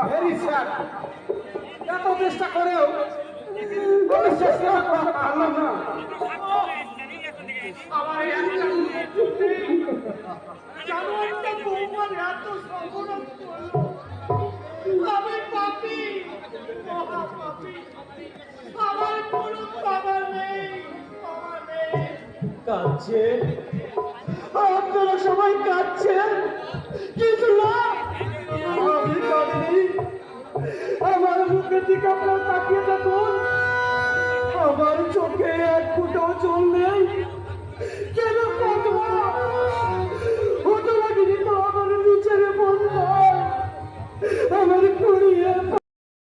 Very sad. এত চেষ্টা করেও আমি শেষ করতে পারলাম না। আমার এই একটা মেয়ে চোখে জানোয়ারটা বৌমার এত সর্বনাশ করলো। আমি পাপী, মহা পাপী। আমার কোনো ক্ষমা নেই, ক্ষমা নেই। কাঁদছেন, আপনারা সবাই কাঁদছেন, কিন্তু না, আমি কাঁদিনি। আমার মুখের দিকে আপনারা তাকিয়ে দেখুন, আমার চোখে এক ফুটাও জল নেই। কেন কাঁদবো? হতভাগিনী তো আমার নিচের বন্ধ, আমার কুড়িয়ে